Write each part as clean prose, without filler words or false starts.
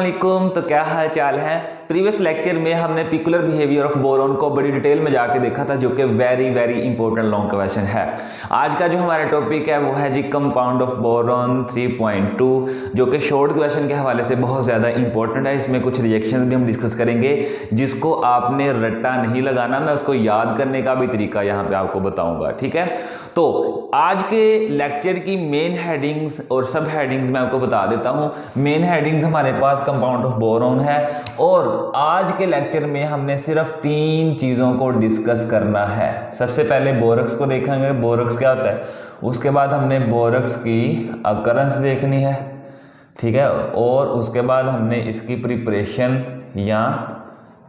वालेकुम। तो क्या हाल चाल है। प्रीवियस लेक्चर में हमने पिकुलर बिहेवियर ऑफ बोरॉन को बड़ी डिटेल में जाके देखा था, जो कि very very important long question है। आज का जो हमारा टॉपिक है वो है जी कंपाउंड ऑफ बोरॉन 3.2, जो कि शॉर्ट क्वेश्चन के हवाले से बहुत ज़्यादा इंपॉर्टेंट है। इसमें कुछ रिएक्शन भी हम डिस्कस करेंगे जिसको आपने रट्टा नहीं लगाना, मैं उसको याद करने का भी तरीका यहाँ पे आपको बताऊँगा। ठीक है, तो आज के लेक्चर की मेन हेडिंग्स और सब हेडिंग्स मैं आपको बता देता हूँ। मेन हेडिंग्स हमारे पास कंपाउंड ऑफ बोरॉन है और आज के लेक्चर में हमने सिर्फ 3 चीज़ों को डिस्कस करना है। सबसे पहले बोरॉक्स को देखेंगे, बोरॉक्स क्या होता है। उसके बाद हमने बोरॉक्स की अकरेंस देखनी है, ठीक है, और उसके बाद हमने इसकी प्रिपरेशन या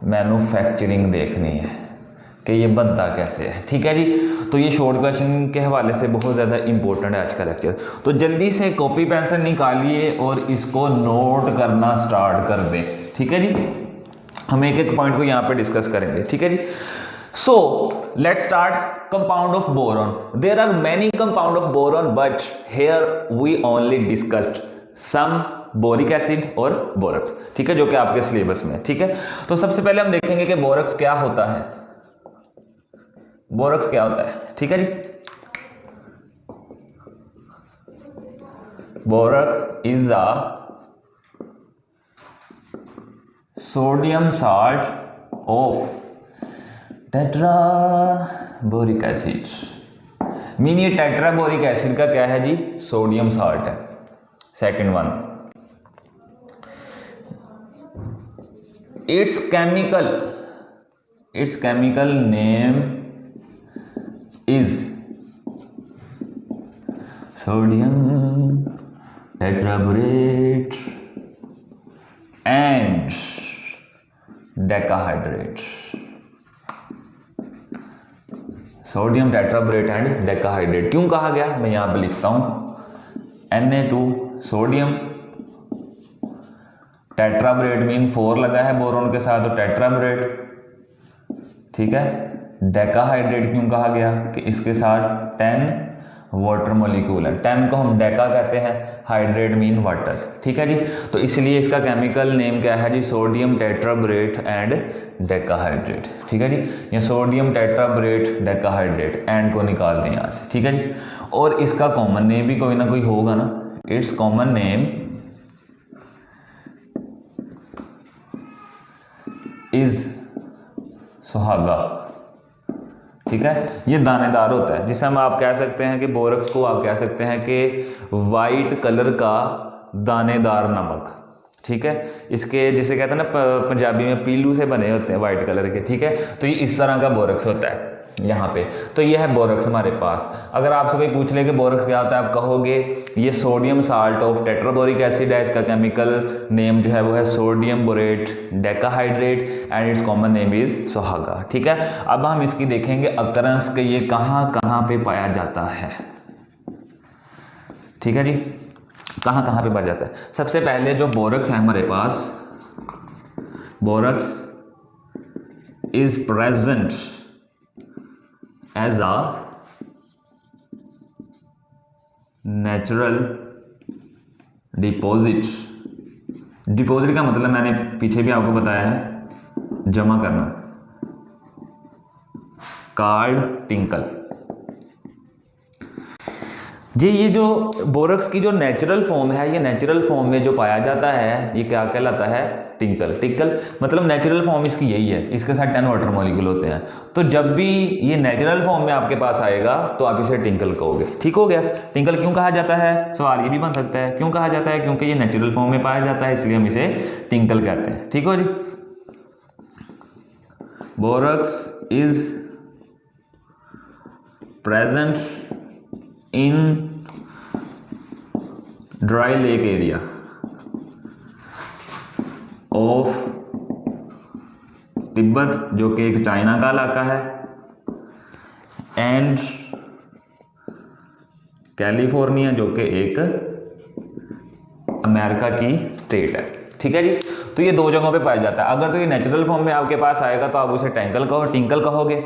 मैन्युफैक्चरिंग देखनी है कि ये बनता कैसे है। ठीक है जी, तो ये शॉर्ट क्वेश्चन के हवाले से बहुत ज़्यादा इंपॉर्टेंट है आज का लेक्चर। तो जल्दी से कॉपी पेंसिल निकालिए और इसको नोट करना स्टार्ट कर दें। ठीक है जी, हम एक एक पॉइंट को यहाँ पे डिस्कस करेंगे। ठीक है जी, so let's start. Compound of boron, there are many compound of boron but here we only discussed some boric acid और बोरॉक्स। ठीक है, जो कि आपके सिलेबस में। ठीक है, तो सबसे पहले हम देखेंगे कि बोरॉक्स क्या होता है। बोरॉक्स क्या होता है, ठीक है जी। Borax is a sodium salt of tetraboric acid. Mean ये टेट्राबोरिक एसिड का क्या है जी, सोडियम साल्ट है। Second one, it's chemical name is sodium tetraborate and decahydrate। Sodium tetraborate and decahydrate क्यों कहा गया, मैं यहां पे लिखता हूं Na2 सोडियम, टेट्राबोरेट मीन 4 लगा है बोरॉन के साथ तो टेट्राबोरेट। ठीक है, डेकाहाइड्रेट क्यों कहा गया कि इसके साथ 10 वाटर मॉलिक्यूल है। 10 को हम डेका कहते हैं, हाइड्रेट मीन वाटर। ठीक है जी, तो इसलिए इसका केमिकल नेम क्या है जी, सोडियम टेट्राबोरेट एंड डेकाहाइड्रेट। ठीक है जी, ये सोडियम टेट्राबोरेट डेकाहाइड्रेट, एंड को निकाल दें यहाँ से। ठीक है जी, और इसका कॉमन नेम भी कोई ना कोई होगा ना। इट्स कॉमन नेम इज सुहागा। ठीक है, ये दानेदार होता है, जिसे हम आप कह सकते हैं कि बोरॉक्स को आप कह सकते हैं कि वाइट कलर का दानेदार नमक। ठीक है, इसके जिसे कहते हैं ना पंजाबी में पीलू से बने होते हैं वाइट कलर के। ठीक है, तो ये इस तरह का बोरॉक्स होता है यहाँ पे। तो ये है बोरॉक्स हमारे पास। अगर आपसे कोई पूछ ले कि बोरॉक्स क्या होता है, आप कहोगे ये sodium salt of tetraboric acid है। इसका केमिकल नेम जो है वो है sodium borate decahydrate and it's common name is सुहागा। ठीक है, अब हम इसकी देखेंगे अकरेंस के ये कहाँ कहाँ पे पाया जाता है। ठीक है जी, कहाँ कहाँ पे पाया जाता है। सबसे पहले जो बोरॉक्स है हमारे पास, borax is present as a natural deposit। Deposit का मतलब मैंने पीछे भी आपको बताया है, जमा करना, कार्ड टिंकल जी। ये जो बोरॉक्स की जो नेचुरल फॉर्म है, ये नेचुरल फॉर्म में जो पाया जाता है ये क्या कहलाता है, टिंकल। टिंकल मतलब नेचुरल फॉर्म इसकी यही है, इसके साथ 10 वाटर मॉलिक्यूल होते हैं। तो जब भी ये नेचुरल फॉर्म में आपके पास आएगा तो आप इसे टिंकल कहोगे। ठीक हो गया। टिंकल क्यों कहा जाता है, सवाल ये भी बन सकता है क्यों कहा जाता है, क्योंकि ये नेचुरल फॉर्म में पाया जाता है इसलिए हम इसे टिंकल कहते हैं। ठीक हो जी। Borax is present in dry lake area of Tibet, जो कि एक चाइना का इलाका है, एंड कैलिफोर्निया, जो कि एक अमेरिका की स्टेट है। ठीक है जी, तो ये 2 जगहों पे पाया जाता है। अगर तो ये नेचुरल फॉर्म में आपके पास आएगा तो आप उसे टिंकल कहोगे,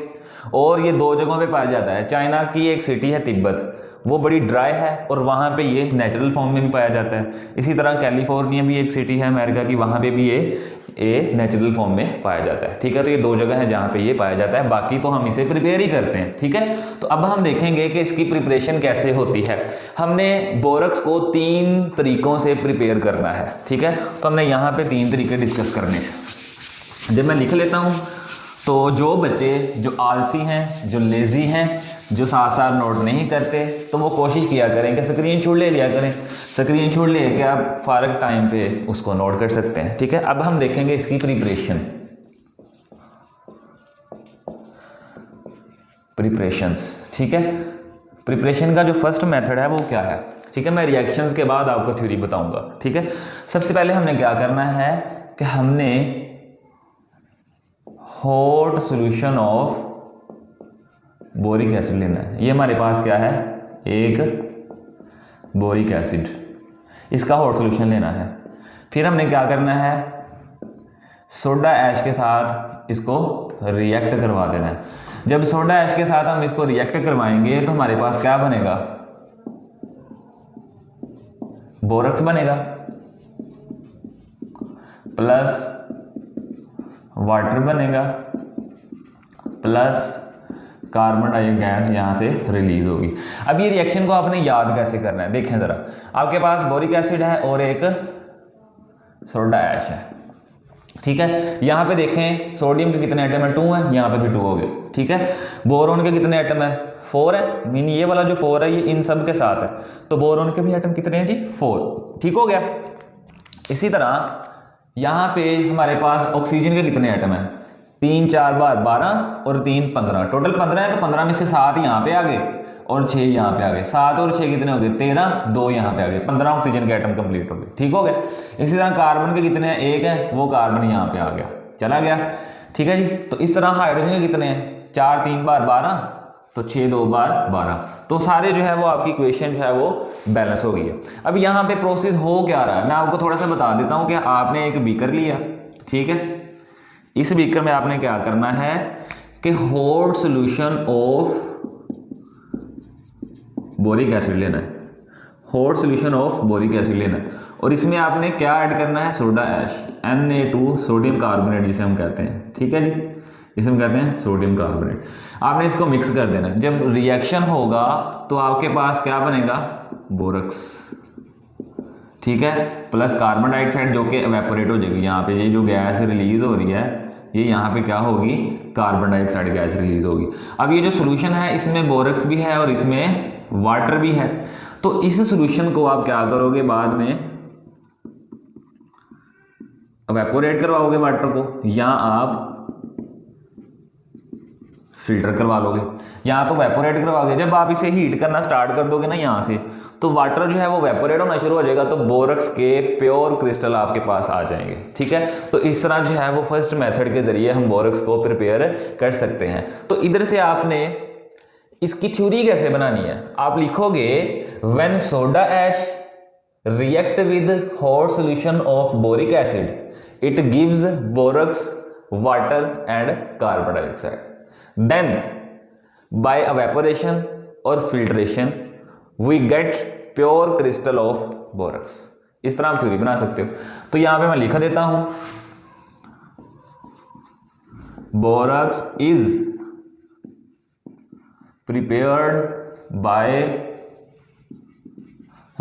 और ये 2 जगहों पे पाया जाता है। चाइना की एक सिटी है तिब्बत, वो बड़ी ड्राई है और वहाँ पे ये नेचुरल फॉर्म में भी पाया जाता है। इसी तरह कैलिफोर्निया भी एक सिटी है अमेरिका की, वहाँ पे भी ये नेचुरल फॉर्म में पाया जाता है। ठीक है, तो ये 2 जगह है जहाँ पे ये पाया जाता है, बाकी तो हम इसे प्रिपेयर ही करते हैं। ठीक है, तो अब हम देखेंगे कि इसकी प्रिपरेशन कैसे होती है। हमने बोरक्स को 3 तरीकों से प्रिपेयर करना है। ठीक है, तो हमने यहाँ पे 3 तरीके डिस्कस करने हैं। जब मैं लिख लेता हूँ तो जो बच्चे जो आलसी हैं, जो लेज़ी हैं, जो साथ साथ नोट नहीं करते, तो वो कोशिश किया करें कि स्क्रीन शॉट ले लिया करें। स्क्रीन शॉट ले के आप फारग टाइम पे उसको नोट कर सकते हैं। ठीक है, अब हम देखेंगे इसकी प्रिपरेशंस। ठीक है, प्रिपरेशन का जो फर्स्ट मेथड है वो क्या है? ठीक है, मैं रिएक्शंस के बाद आपको थ्योरी बताऊंगा। ठीक है, सबसे पहले हमने क्या करना है कि हमने hot solution of boric acid लेना है। ये हमारे पास क्या है? एक बोरिक एसिड, इसका हॉट सॉल्यूशन लेना है। फिर हमने क्या करना है? सोडा ऐश के साथ इसको रिएक्ट करवा देना है। जब सोडा ऐश के साथ हम इसको रिएक्ट करवाएंगे तो हमारे पास क्या बनेगा? बोरक्स बनेगा प्लस वाटर बनेगा प्लस कार्बन डाइऑक्साइड गैस यहाँ से रिलीज होगी। अब ये रिएक्शन को आपने याद कैसे करना है? देखें ज़रा, आपके पास बोरिक एसिड है और एक सोडा ऐश है। ठीक है, यहाँ पे देखें सोडियम के कितने एटम है? 2 है, यहाँ पे भी 2 हो गए। ठीक है, बोरोन के कितने एटम है? 4 है। मीन ये वाला जो 4 है ये इन सब के साथ है, तो बोरोन के भी एटम कितने हैं जी? 4। ठीक हो गया। इसी तरह यहाँ पे हमारे पास ऑक्सीजन के कितने एटम है? 3 4 बार 12 और 3 15, टोटल 15 है। तो 15 में से 7 यहाँ पे आ गए और 6 यहाँ पे आ गए। 7 और 6 कितने हो गए? 13, 2 यहाँ पे आ गए। 15 ऑक्सीजन के एटम कंप्लीट हो गए। ठीक हो गए। इसी तरह कार्बन के कितने हैं? 1 है, वो कार्बन यहाँ पे आ गया, चला गया। ठीक है जी। तो इस तरह हाइड्रोजन के कितने हैं? 4 3 बार 12, तो 6 2 बार 12। तो सारे जो है वो आपकी इक्वेशन जो है वो बैलेंस हो गई है। अब यहाँ पे प्रोसेस हो क्या रहा है मैं आपको थोड़ा सा बता देता हूँ कि आपने एक बीकर लिया। ठीक है, इस बीकर में आपने क्या करना है कि hot solution of boric acid लेना है। Hot solution of boric acid लेना है और इसमें आपने क्या ऐड करना है? Soda ash, Na2 sodium carbonate जिसे हम कहते हैं। ठीक है जी, इसे हम कहते हैं सोडियम कार्बोनेट। आपने इसको मिक्स कर देना। जब रिएक्शन होगा तो आपके पास क्या बनेगा? बोरक्स। ठीक है, प्लस कार्बन डाइऑक्साइड जो कि एवेपोरेट हो जाएगी। यहाँ पे ये जो गैस रिलीज हो रही है ये यहाँ पे क्या होगी? कार्बन डाइऑक्साइड गैस रिलीज होगी। अब ये जो सोल्यूशन है इसमें बोरक्स भी है और इसमें वाटर भी है। तो इस सोल्यूशन को आप क्या करोगे? बाद में एवेपोरेट करवाओगे वाटर को, या आप फिल्टर करवा लोगे, या तो वेपोरेट करवाओगे। जब आप इसे हीट करना स्टार्ट कर दोगे ना यहाँ से, तो वाटर जो है वो वेपोरेट होना शुरू हो जाएगा, तो बोरक्स के प्योर क्रिस्टल आपके पास आ जाएंगे। ठीक है, तो इस तरह जो है वो फर्स्ट मेथड के जरिए हम बोरक्स को प्रिपेयर कर सकते हैं। तो इधर से आपने इसकी थ्योरी कैसे बनानी है? आप लिखोगे when soda ash react with hot solution of boric acid it gives borax water and carbon dioxide, then by evaporation or filtration we get pure crystal of borax। इस तरह आप थ्योरी बना सकते हो। तो यहां पे मैं लिख देता हूं borax is prepared by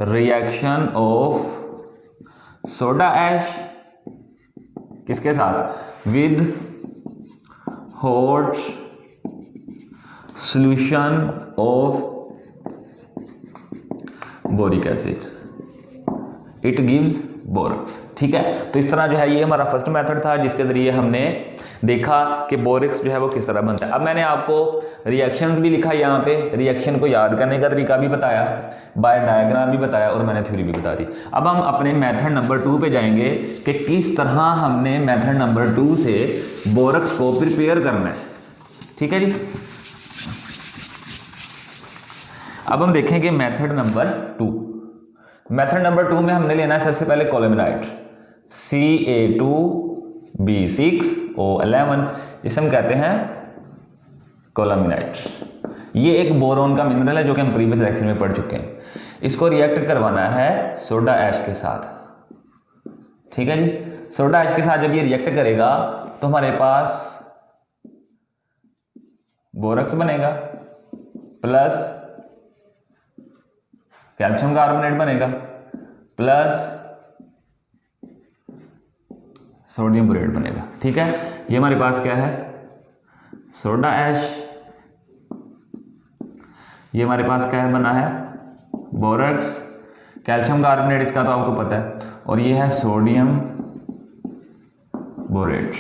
reaction of soda ash किसके साथ? with hot solution of boric acid it gives borax. ठीक है, तो इस तरह जो है ये हमारा फर्स्ट मेथड था जिसके जरिए हमने देखा कि बोरक्स जो है वो किस तरह बनता है। अब मैंने आपको रिएक्शंस भी लिखा, यहाँ पे रिएक्शन को याद करने का तरीका भी बताया, बाय डायग्राम भी बताया और मैंने थ्योरी भी बता दी। अब हम अपने मेथड नंबर 2 पे जाएंगे कि किस तरह हमने मेथड नंबर 2 से बोरक्स को प्रिपेयर करना है। ठीक है जी, अब हम देखेंगे मेथड नंबर 2। मेथड नंबर 2 में हमने लेना है सबसे पहले कोलेमेनाइट Ca2B6O11, इसे हम कहते हैं कोलामिनाइट। ये एक बोरोन का मिनरल है जो कि हम प्रीवियस लेक्चर में पढ़ चुके हैं। इसको रिएक्ट करवाना है सोडा ऐश के साथ, ठीक है जी। सोडा ऐश के साथ जब ये रिएक्ट करेगा तो हमारे पास बोरक्स बनेगा प्लस कैल्शियम कार्बोनेट बनेगा प्लस सोडियम बोरेट बनेगा, ठीक है। ये हमारे पास क्या है, सोडा ऐश। ये हमारे पास क्या है बना है, बोरक्स, कैल्शियम कार्बोनेट इसका तो आपको पता है, और ये है सोडियम बोरेट,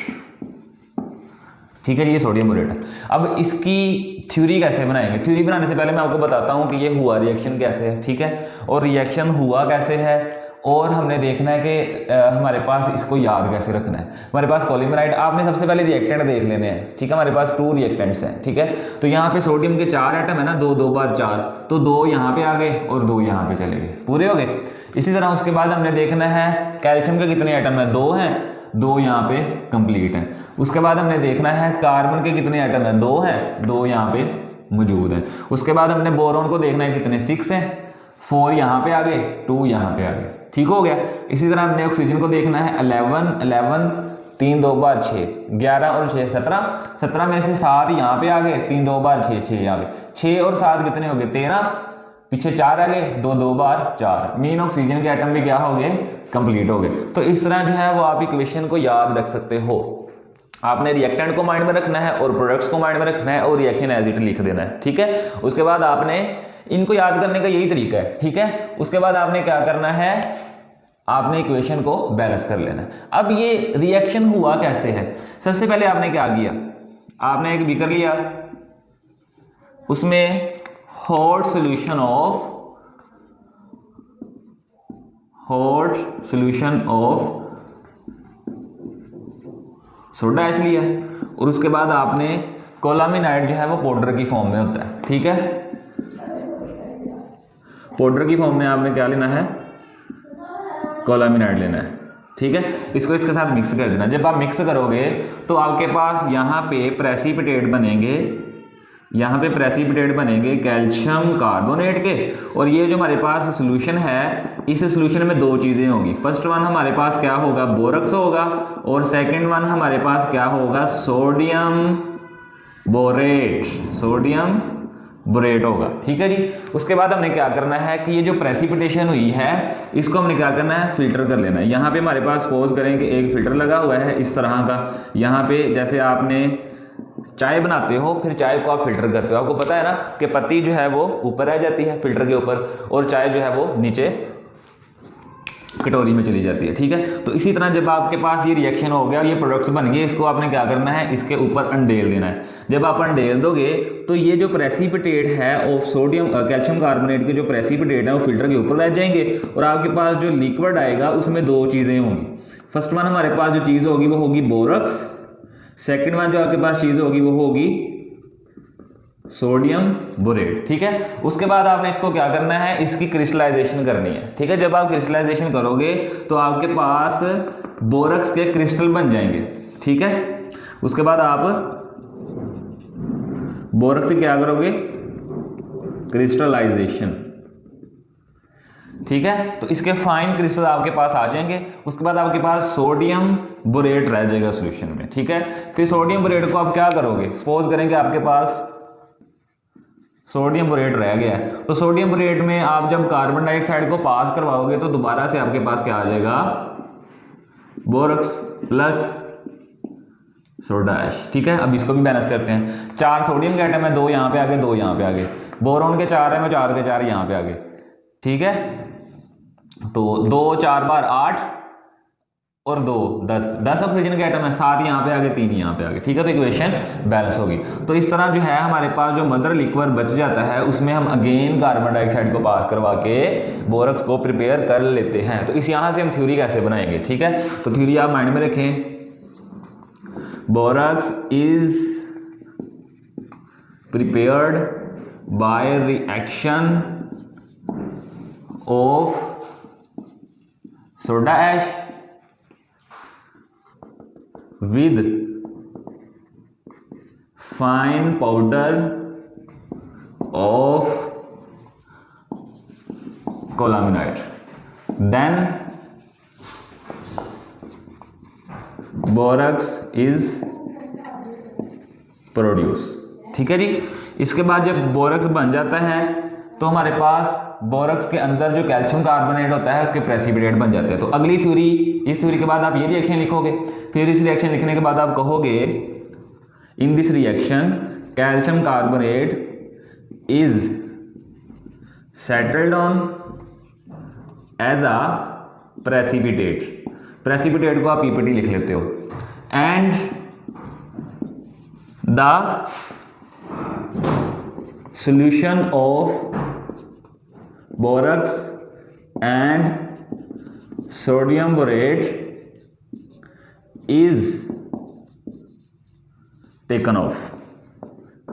ठीक है। ये सोडियम बोरेट है। अब इसकी थ्योरी कैसे बनाएंगे? थ्योरी बनाने से पहले मैं आपको बताता हूं कि ये हुआ रिएक्शन कैसे है, ठीक है। और रिएक्शन हुआ कैसे है और हमने देखना है कि हमारे पास इसको याद कैसे रखना है। हमारे पास कोलिमेराइड, आपने सबसे पहले रिएक्टेंट देख लेने हैं, ठीक है। हमारे पास 2 रिएक्टेंट्स हैं, ठीक है। तो यहाँ पे सोडियम के 4 एटम है ना, 2 2 बार 4, तो 2 यहाँ पे आ गए और 2 यहाँ पे चले गए, पूरे हो गए। इसी तरह उसके बाद हमने देखना है कैल्शियम के कितने एटम है, 2 हैं, 2 यहाँ पे कंप्लीट हैं। उसके बाद हमने देखना है कार्बन के कितने एटम है, 2 हैं, 2 यहाँ पे मौजूद हैं। उसके बाद हमने बोरॉन को देखना है कितने, 6 हैं, 4 यहाँ पे आ गए, 2 यहाँ पे आ गए, ठीक हो गया। इसी तरह हमने ऑक्सीजन को देखना है 11 11, 3 2 बार 6, 11 और 6 17, 17 में से 7 यहाँ पे आ गए, 3 2 बार 6, 6 यहाँ पे, 6 और 7 कितने हो गए, 13, पीछे 4 आ गए, 2 2 बार 4, मीन ऑक्सीजन के एटम भी क्या हो गए, कंप्लीट हो गए। तो इस तरह जो है वो आप इक्वेशन को याद रख सकते हो। आपने रिएक्टेंट को माइंड में रखना है और प्रोडक्ट्स को माइंड में रखना है और रिएक्शन एज इट लिख देना है, ठीक है। उसके बाद आपने इनको याद करने का यही तरीका है, ठीक है। उसके बाद आपने क्या करना है, आपने इक्वेशन को बैलेंस कर लेना है। अब ये रिएक्शन हुआ कैसे है, सबसे पहले आपने क्या किया, आपने एक बीकर लिया, उसमें hot solution of soda ash लिया, और उसके बाद आपने कोलामिनाइड जो है वो पाउडर की फॉर्म में होता है, ठीक है। पाउडर की फॉर्म में आपने क्या लेना है, कोलामिनाइड लेना है, ठीक है। इसको इसके साथ मिक्स कर देना। जब आप मिक्स करोगे तो आपके पास यहाँ पे प्रेसिपिटेट बनेंगे, यहाँ पे प्रेसिपिटेट बनेंगे कैल्शियम कार्बोनेट के। और ये जो हमारे पास सोल्यूशन है, इस सोल्यूशन में 2 चीज़ें होंगी। फर्स्ट वन हमारे पास क्या होगा, बोरक्स होगा, और सेकंड वन हमारे पास क्या होगा, सोडियम बोरेट होगा, ठीक है जी। उसके बाद हमने क्या करना है कि ये जो प्रेसिपिटेशन हुई है इसको हमने क्या करना है, फिल्टर कर लेना है। यहाँ पे हमारे पास सपोज करें कि एक फिल्टर लगा हुआ है इस तरह का, यहाँ पे जैसे आपने चाय बनाते हो, फिर चाय को आप फिल्टर करते हो, आपको पता है ना कि पत्ती जो है वो ऊपर रह जाती है फिल्टर के ऊपर, और चाय जो है वो नीचे कटोरी में चली जाती है, ठीक है। तो इसी तरह जब आपके पास ये रिएक्शन हो गया, ये प्रोडक्ट्स बन गए, इसको आपने क्या करना है, इसके ऊपर अंडेल देना है। जब आप अंडेल दोगे तो ये जो प्रेसिपिटेट है ऑफ सोडियम कैल्शियम कार्बोनेट के जो प्रेसिपिटेट है वो फिल्टर के ऊपर रह जाएंगे, और आपके पास जो लिक्विड आएगा उसमें 2 चीज़ें होंगी। फर्स्ट वन हमारे पास जो चीज़ होगी वो होगी बोरक्स, सेकेंड वन जो आपके पास चीज़ होगी वो होगी सोडियम बोरेट, ठीक है। उसके बाद आपने इसको क्या करना है, इसकी क्रिस्टलाइजेशन करनी है, ठीक है। जब आप क्रिस्टलाइजेशन करोगे तो आपके पास बोरक्स के क्रिस्टल बन जाएंगे, ठीक है। उसके बाद आप बोरक्स से क्या करोगे, क्रिस्टलाइजेशन, ठीक है। तो इसके फाइन क्रिस्टल आपके पास आ जाएंगे। उसके बाद आपके पास सोडियम बोरेट रह जाएगा सोल्यूशन में, ठीक है। फिर सोडियम बोरेट को आप क्या करोगे, सपोज करेंगे आपके पास सोडियम बोरेट रह गया है, तो सोडियम बोरेट में आप जब कार्बन डाइऑक्साइड को पास करवाओगे तो दोबारा से आपके पास क्या आ जाएगा, बोरक्स प्लस सोडा ऐश, ठीक है। अब इसको भी बैलेंस करते हैं। 4 सोडियम के एटम है, 2 यहाँ पे आ गए, 2 यहाँ पे आ गए। बोरोन के 4 है, 4 के 4 यहाँ पे आ गए, ठीक है। तो 2 4 बार 8 और 2 10, 10 ऑक्सीजन के एटम है, 7 यहाँ पे आ गए, 3 यहाँ पे आ गए, ठीक है। तो इक्वेशन बैलेंस होगी। तो इस तरह जो है हमारे पास जो मदर लिक्विड बच जाता है उसमें हम अगेन कार्बन डाइऑक्साइड को पास करवा के बोरक्स को प्रिपेयर कर लेते हैं। तो इस यहाँ से हम थ्योरी कैसे बनाएंगे, ठीक है। तो थ्योरी आप माइंड में रखें, borax is prepared by reaction of soda ash with fine powder of colemanite, then borax is produce. ठीक है जी। इसके बाद जब बोरक्स बन जाता है तो हमारे पास बोरक्स के अंदर जो कैल्शियम कार्बोनेट होता है उसके प्रेसिपिटेट बन जाते हैं। तो अगली थ्योरी, इस थ्योरी के बाद आप ये रिएक्शन लिखोगे, फिर इस रिएक्शन लिखने के बाद आप कहोगे in this reaction calcium carbonate is settled on as a precipitate. Precipitate को आप पीपीटी लिख लेते हो। And the solution of borax and sodium borate is taken off।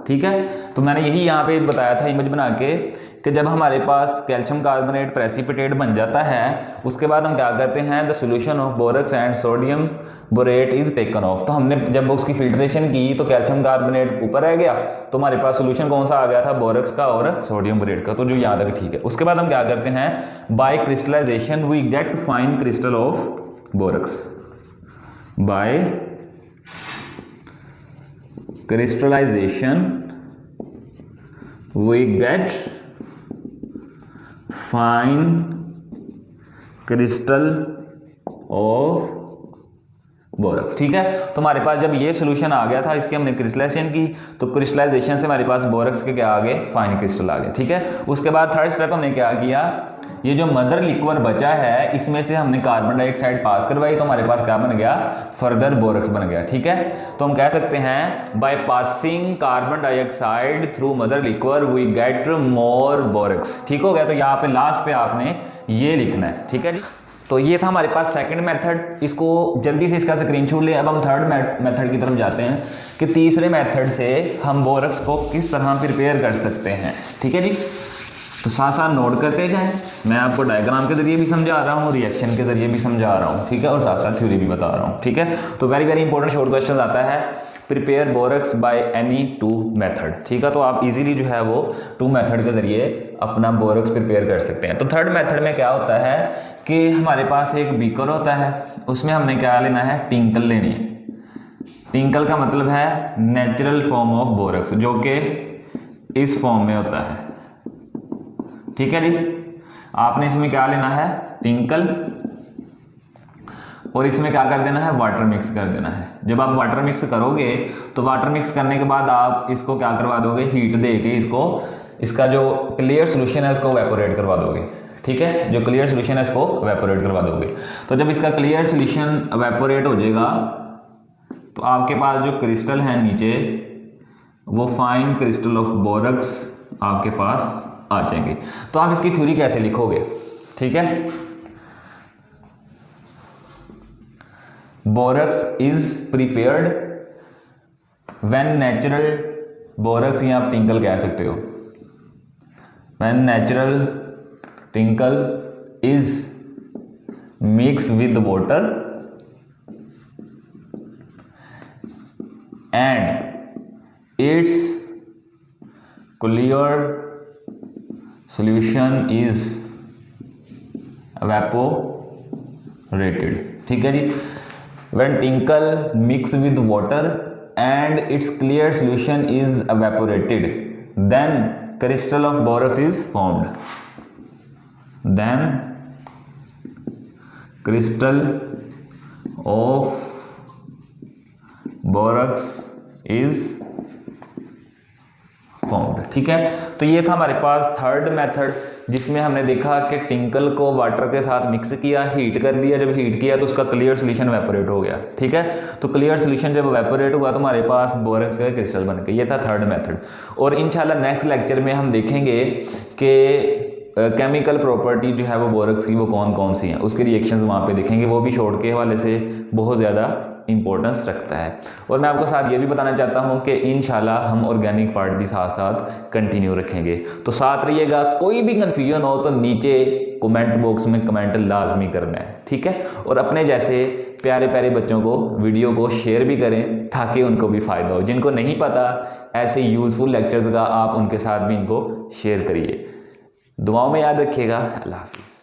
ठीक है। तो मैंने यही यहाँ पे बताया था इमेज बना के कि जब हमारे पास कैल्शियम कार्बोनेट प्रेसिपिटेट बन जाता है उसके बाद हम क्या करते हैं, the solution of borax and sodium borate is taken off. तो हमने जब उसकी फिल्ट्रेशन की तो कैल्शियम कार्बोनेट ऊपर रह गया, तो हमारे पास सोल्यूशन कौन सा आ गया था, बोरक्स का और सोडियम बोरेट का। तो जो याद है ठीक है। उसके बाद हम क्या करते हैं, by crystallization we get fine crystal of borax. By crystallization we get fine crystal of borax. ठीक है। तो हमारे पास जब ये सोल्यूशन आ गया था, इसकी हमने क्रिस्टलाइजेशन की, तो क्रिस्टलाइजेशन से हमारे पास बोरक्स के क्या आ गए, फाइन क्रिस्टल आ गए। ठीक है। उसके बाद थर्ड स्टेप हमने क्या किया, ये जो मदर लिक्वर बचा है इसमें से हमने कार्बन डाइऑक्साइड पास करवाई, तो हमारे पास क्या बन गया, फर्दर बोरक्स बन गया। ठीक है। तो हम कह सकते हैं by passing carbon dioxide through mother liquor we get more borax. ठीक हो गया। तो यहाँ पे लास्ट पे आपने ये लिखना है। ठीक है जी। तो ये था हमारे पास सेकंड मेथड, इसको जल्दी से इसका स्क्रीनशॉट ले। अब हम थर्ड मेथड की तरफ जाते हैं कि तीसरे मेथड से हम बोरक्स को किस तरह प्रिपेयर कर सकते हैं। ठीक है जी। तो साथ साथ नोट करते जाएं, मैं आपको डायग्राम के जरिए भी समझा रहा हूँ, रिएक्शन के जरिए भी समझा रहा हूँ। ठीक है। और साथ साथ थ्योरी भी बता रहा हूँ। ठीक है। तो very very important short question आता है, prepare borax by any two method. ठीक है। तो आप इजीली जो है वो टू मेथड के जरिए अपना बोरक्स प्रिपेयर कर सकते हैं। तो थर्ड मेथड में क्या होता है कि हमारे पास एक बीकर होता है, उसमें हमने क्या लेना है, टिंकल लेनी है। टिंकल का मतलब है नेचुरल फॉर्म ऑफ बोरक्स, जो कि इस फॉर्म में होता है। ठीक है जी। आपने इसमें क्या लेना है, टिंकल, और इसमें क्या कर देना है, वाटर मिक्स कर देना है। जब आप वाटर मिक्स करोगे तो वाटर मिक्स करने के बाद आप इसको क्या करवा दोगे, हीट दे के इसको, इसका जो क्लियर सोल्यूशन है इसको वेपोरेट करवा दोगे। ठीक है। जो क्लियर सोल्यूशन है इसको वेपोरेट करवा दोगे। तो जब इसका क्लियर सोल्यूशन वेपोरेट हो जाएगा तो आपके पास जो क्रिस्टल है नीचे, वो फाइन क्रिस्टल ऑफ बोरक्स आपके पास आ जाएंगे। तो आप इसकी थ्योरी कैसे लिखोगे। ठीक है। Borax is prepared when natural borax, या आप टिंकल कह सकते हो, when natural tinkle is mix with water and it's clear solution is evaporated। ठीक है जी। when tinkle mix with water and its clear solution is evaporated, then crystal of borax is formed। then crystal of borax is formed. ठीक है। तो ये था हमारे पास third method, जिसमें हमने देखा कि टिंकल को वाटर के साथ मिक्स किया, हीट कर दिया, जब हीट किया तो उसका क्लियर सोल्यूशन वेपोरेट हो गया। ठीक है। तो क्लियर सोल्यूशन जब वेपोरेट हुआ तो हमारे पास बोरक्स का क्रिस्टल बन गया। ये था थर्ड मेथड। और इंशाल्लाह नेक्स्ट लेक्चर में हम देखेंगे कि केमिकल प्रॉपर्टी जो है वो बोरक्स की वो कौन कौन सी हैं, उसके रिएक्शंस वहाँ पे देखेंगे। वो भी शॉर्ट के हवाले से बहुत ज़्यादा इंपॉर्टेंस रखता है। और मैं आपको साथ ये भी बताना चाहता हूँ कि इंशाल्लाह हम ऑर्गेनिक पार्ट भी साथ साथ कंटिन्यू रखेंगे। तो साथ रहिएगा। कोई भी कन्फ्यूजन हो तो नीचे कमेंट बॉक्स में कमेंट लाजमी करना है। ठीक है। और अपने जैसे प्यारे प्यारे बच्चों को वीडियो को शेयर भी करें ताकि उनको भी फ़ायदा हो। जिनको नहीं पता ऐसे यूज़फुल लेक्चर्स का, आप उनके साथ भी इनको शेयर करिए। दुआओं में याद रखिएगा। अल्लाह हाफिज़।